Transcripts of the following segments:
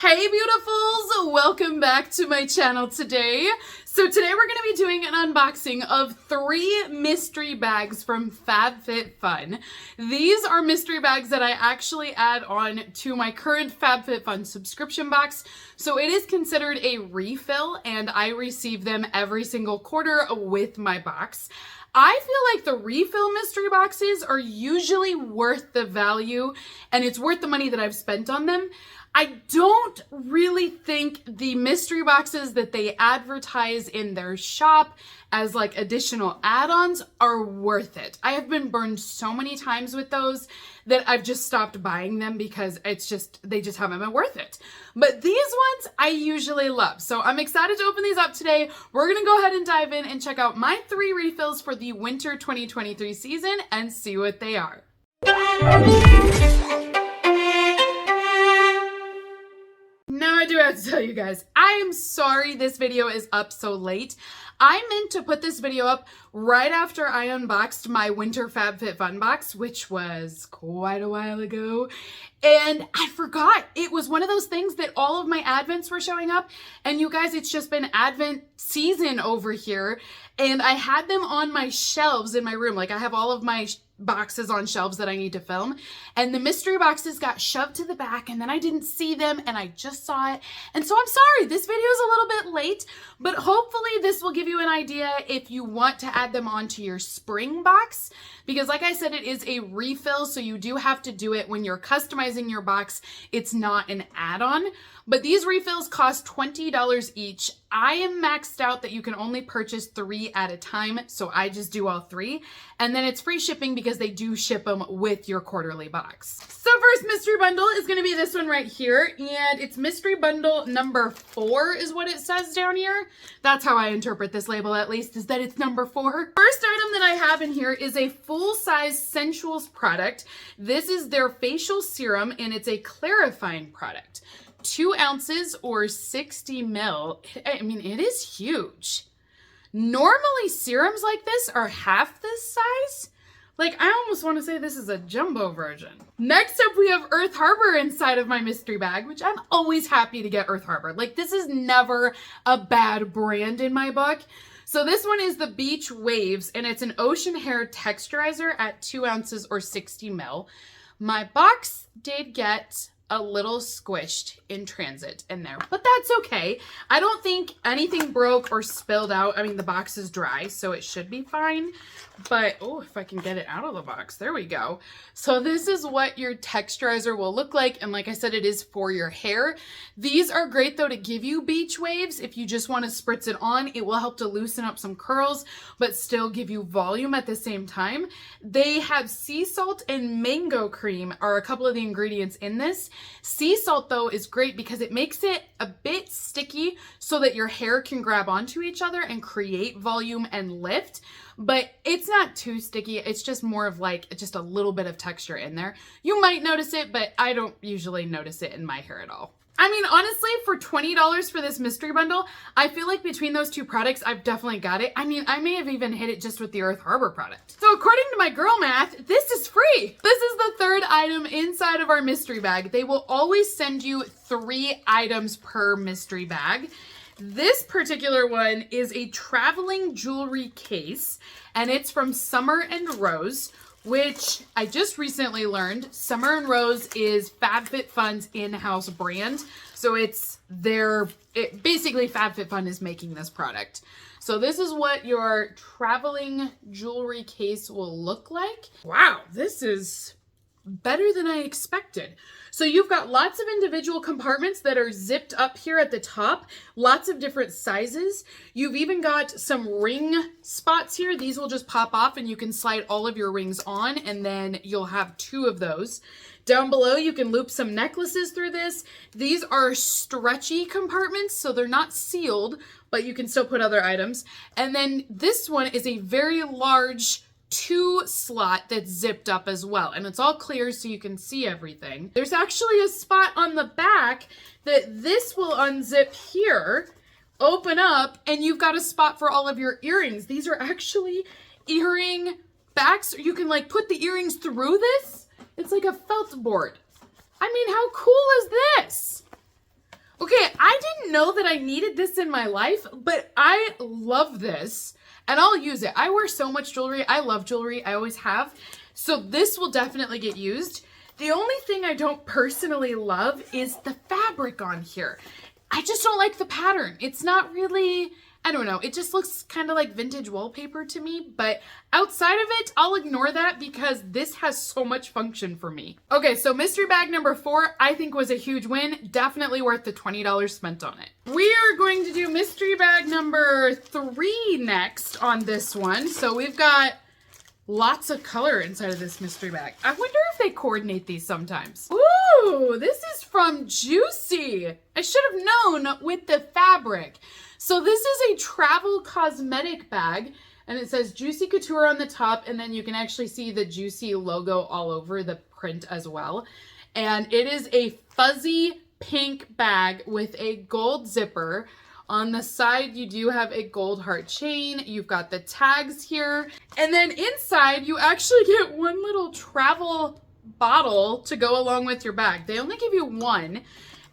Hey beautifuls, welcome back to my channel today. So today we're going to be doing an unboxing of 3 mystery bags from FabFitFun. These are mystery bags that I actually add on to my current FabFitFun subscription box. So it is considered a refill and I receive them every single quarter with my box. I feel like the refill mystery boxes are usually worth the value and it's worth the money that I've spent on them. I don't really think the mystery boxes that they advertise in their shop as like additional add-ons are worth it. I have been burned so many times with those that I've just stopped buying them because they just haven't been worth it. But these ones I usually love. So I'm excited to open these up today. We're gonna go ahead and dive in and check out my 3 refills for the winter 2023 season and see what they are. Now I do have to tell you guys, I am sorry this video is up so late. I meant to put this video up right after I unboxed my winter FabFitFun box, which was quite a while ago. And I forgot. It was one of those things that all of my Advents were showing up. And you guys, it's just been Advent season over here. And I had them on my shelves in my room. Like I have all of my boxes on shelves that I need to film, and the mystery boxes got shoved to the back and then I didn't see them and I just saw it. And so I'm sorry, this video is a little bit late, but hopefully this will give you an idea if you want to add them onto your spring box, because like I said, it is a refill, so you do have to do it when you're customizing your box. It's not an add-on, but these refills cost $20 each. I am maxed out that you can only purchase 3 at a time, so I just do all 3, and then it's free shipping because they do ship them with your quarterly box. So first mystery bundle is going to be this one right here, and it's mystery bundle number 4 is what it says down here. That's how I interpret this label, at least, is that it's number 4. First item that I have in here is a full-size Sensuals product. This is their facial serum, and it's a clarifying product. 2 ounces or 60 mil. I mean, it is huge. Normally serums like this are half this size. Like, I almost want to say this is a jumbo version. Next up, we have Earth Harbor inside of my mystery bag, which I'm always happy to get Earth Harbor. Like, this is never a bad brand in my book. So this one is the Beach Waves, and it's an ocean hair texturizer at 2 ounces or 60 mil. My box did get a little squished in transit in there, but that's okay. I don't think anything broke or spilled out. I mean, the box is dry, so it should be fine. But, oh, if I can get it out of the box, there we go. So this is what your texturizer will look like. And like I said, it is for your hair. These are great though to give you beach waves. If you just want to spritz it on, it will help to loosen up some curls, but still give you volume at the same time. They have sea salt and mango cream are a couple of the ingredients in this. Sea salt though is great because it makes it a bit sticky so that your hair can grab onto each other and create volume and lift. But it's not too sticky. It's just more of like just a little bit of texture in there. You might notice it, but I don't usually notice it in my hair at all. I mean, honestly, for $20 for this mystery bundle, I feel like between those 2 products, I've definitely got it. I mean, I may have even hit it just with the Earth Harbor product. So according to my girl math, this is free. This is the 3rd item inside of our mystery bag. They will always send you 3 items per mystery bag. This particular one is a traveling jewelry case, and it's from Summer and Rose, which I just recently learned Summer and Rose is FabFitFun's in-house brand. So basically FabFitFun is making this product. So this is what your traveling jewelry case will look like. Wow, this is better than I expected. So you've got lots of individual compartments that are zipped up here at the top, lots of different sizes. You've even got some ring spots here. These will just pop off and you can slide all of your rings on, and then you'll have 2 of those. Down below, you can loop some necklaces through this. These are stretchy compartments, so they're not sealed, but you can still put other items. And then this one is a very large 2 slot that's zipped up as well, and it's all clear so you can see everything. There's actually a spot on the back that this will unzip here, open up, and you've got a spot for all of your earrings. These are actually earring backs. You can like put the earrings through this. It's like a felt board. I mean, how cool is this? Okay, I didn't know that I needed this in my life, but I love this and I'll use it. I wear so much jewelry. I love jewelry. I always have. So this will definitely get used. The only thing I don't personally love is the fabric on here. I just don't like the pattern. It's not really, I don't know. It just looks kind of like vintage wallpaper to me, but outside of it, I'll ignore that because this has so much function for me. Okay, so mystery bag number 4, I think was a huge win. Definitely worth the $20 spent on it. We are going to do mystery bag number 3 next on this one. So we've got lots of color inside of this mystery bag. I wonder if they coordinate these sometimes. Ooh, this is from Juicy. I should have known with the fabric. So this is a travel cosmetic bag and it says Juicy Couture on the top, and then you can actually see the Juicy logo all over the print as well. And it is a fuzzy pink bag with a gold zipper. On the side, you do have a gold heart chain. You've got the tags here. And then inside, you actually get one little travel bottle to go along with your bag. They only give you one.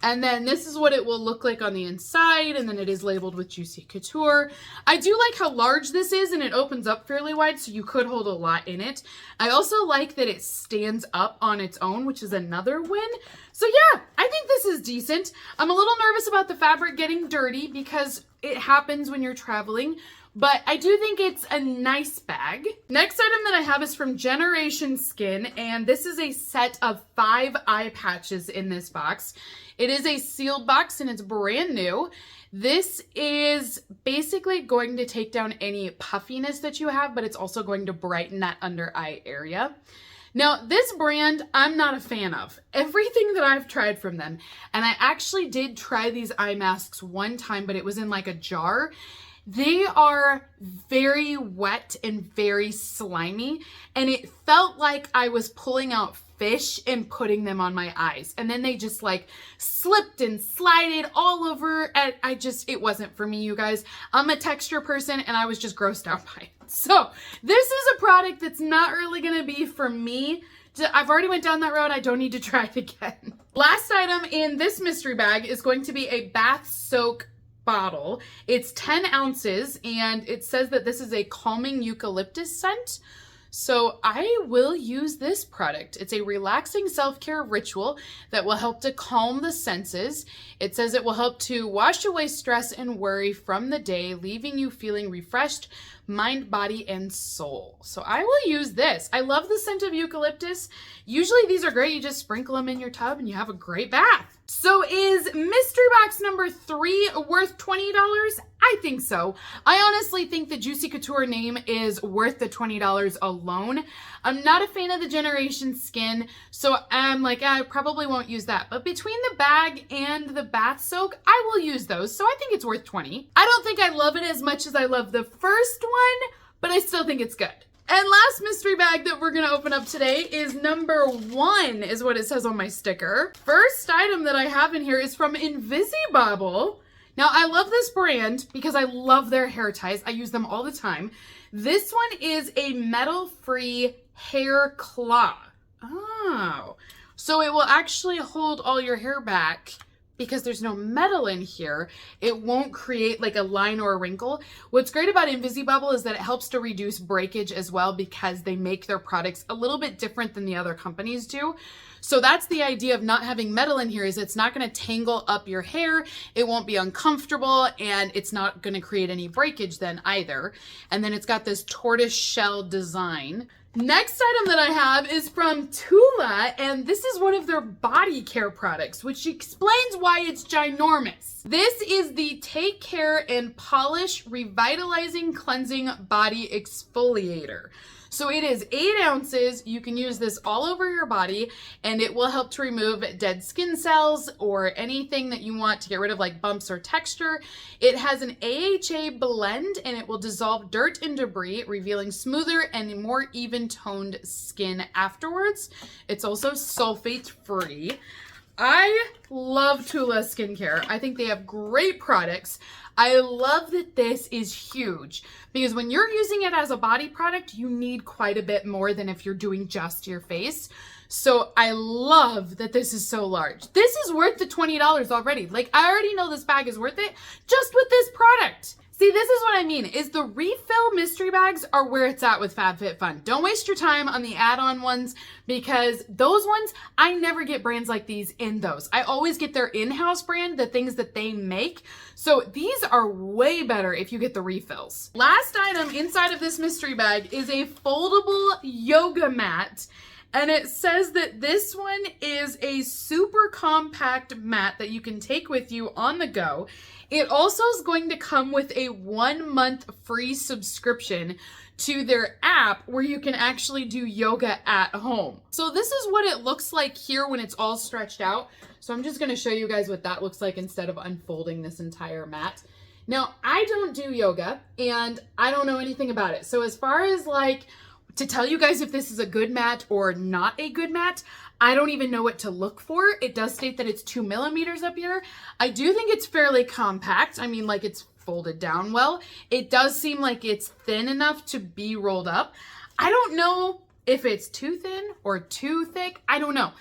And then this is what it will look like on the inside. And then it is labeled with Juicy Couture. I do like how large this is, and it opens up fairly wide, so you could hold a lot in it. I also like that it stands up on its own, which is another win. So yeah, I think this is decent. I'm a little nervous about the fabric getting dirty because it happens when you're traveling, but I do think it's a nice bag. Next item that I have is from Generation Skin, and this is a set of 5 eye patches in this box. It is a sealed box and it's brand new. This is basically going to take down any puffiness that you have, but it's also going to brighten that under eye area. Now, this brand, I'm not a fan of. Everything that I've tried from them, and I actually did try these eye masks one time, but it was in like a jar. They are very wet and very slimy, and it felt like I was pulling out fish and putting them on my eyes. And then they just like slipped and slided all over, and it wasn't for me, you guys. I'm a texture person and I was just grossed out by it. So this is a product that's not really gonna be for me. I've already went down that road. I don't need to try it again. Last item in this mystery bag is going to be a bath soak bottle. It's 10 ounces and it says that this is a calming eucalyptus scent. So I will use this product. It's a relaxing self-care ritual that will help to calm the senses. It says it will help to wash away stress and worry from the day, leaving you feeling refreshed, mind, body, and soul. So I will use this. I love the scent of eucalyptus. Usually these are great. You just sprinkle them in your tub and you have a great bath. So is mystery box number 3 worth $20? I think so. I honestly think the Juicy Couture name is worth the $20 alone. I'm not a fan of the Generation Skin, so I'm like, I probably won't use that. But between the bag and the bath soak, I will use those. So I think it's worth $20. I don't think I love it as much as I love the first one, but I still think it's good. And last mystery bag that we're gonna open up today is number 1, is what it says on my sticker. First item that I have in here is from Invis Bubble. Now, I love this brand because I love their hair ties. I use them all the time. This one is a metal-free hair claw. Oh, so it will actually hold all your hair back because there's no metal in here. It won't create like a line or a wrinkle. What's great about Invis Bubble is that it helps to reduce breakage as well because they make their products a little bit different than the other companies do. So that's the idea of not having metal in here, is it's not going to tangle up your hair, it won't be uncomfortable, and it's not going to create any breakage then either. And then it's got this tortoise shell design. Next item that I have is from Tula, and this is one of their body care products, which explains why it's ginormous. This is the Take Care and Polish Revitalizing Cleansing Body Exfoliator. So it is 8 ounces. You can use this all over your body and it will help to remove dead skin cells or anything that you want to get rid of, like bumps or texture. It has an AHA blend and it will dissolve dirt and debris, revealing smoother and more even toned skin afterwards. It's also sulfate free. I love Tula Skincare. I think they have great products. I love that this is huge because when you're using it as a body product, you need quite a bit more than if you're doing just your face. So I love that this is so large. This is worth the $20 already. Like, I already know this bag is worth it just with this product. See, this is what I mean, is the refill mystery bags are where it's at with FabFitFun. Don't waste your time on the add-on ones because those ones, I never get brands like these in those. I always get their in-house brand, the things that they make. So these are way better if you get the refills. Last item inside of this mystery bag is a foldable yoga mat. And it says that this one is a super compact mat that you can take with you on the go. It also is going to come with a 1-month free subscription to their app where you can actually do yoga at home. So this is what it looks like here when it's all stretched out. So I'm just going to show you guys what that looks like instead of unfolding this entire mat. Now, I don't do yoga and I don't know anything about it. So as far as like to tell you guys if this is a good mat or not a good mat, I don't even know what to look for. It does state that it's 2 millimeters up here. I do think it's fairly compact. I mean, like, it's folded down well. It does seem like it's thin enough to be rolled up. I don't know if it's too thin or too thick. I don't know.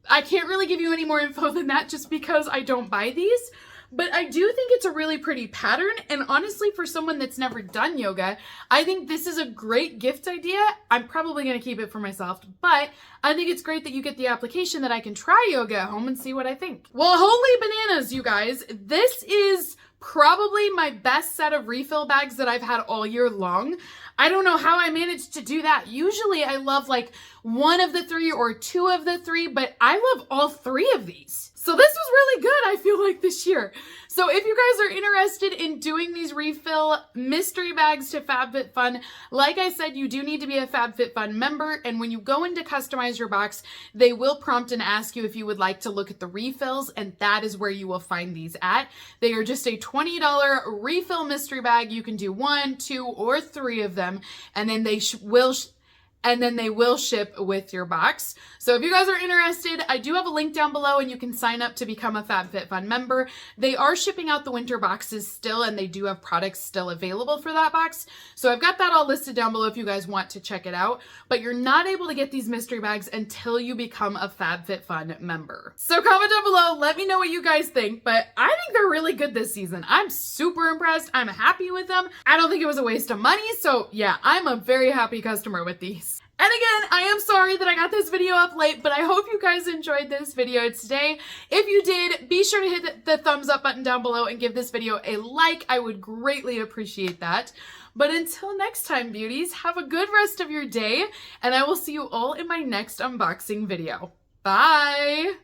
I can't really give you any more info than that just because I don't buy these. But I do think it's a really pretty pattern, and honestly, for someone that's never done yoga, I think this is a great gift idea. I'm probably going to keep it for myself, but I think it's great that you get the application that I can try yoga at home and see what I think. Well, holy bananas, you guys. This is probably my best set of refill bags that I've had all year long. I don't know how I managed to do that. Usually I love like 1 of the 3 or 2 of the 3, but I love all 3 of these. So this was really good, I feel like, this year. So if you guys are interested in doing these refill mystery bags to FabFitFun, like I said, you do need to be a FabFitFun member. And when you go in to customize your box, they will prompt and ask you if you would like to look at the refills. And that is where you will find these at. They are just a $20 refill mystery bag. You can do 1, 2, or 3 of them. And then they will ship with your box. So if you guys are interested, I do have a link down below and you can sign up to become a FabFitFun member. They are shipping out the winter boxes still, and they do have products still available for that box. So I've got that all listed down below if you guys want to check it out. But you're not able to get these mystery bags until you become a FabFitFun member. So comment down below, let me know what you guys think. But I think they're really good this season. I'm super impressed. I'm happy with them. I don't think it was a waste of money. So yeah, I'm a very happy customer with these. And again, I am sorry that I got this video up late, but I hope you guys enjoyed this video today. If you did, be sure to hit the thumbs up button down below and give this video a like. I would greatly appreciate that. But until next time, beauties, have a good rest of your day, and I will see you all in my next unboxing video. Bye!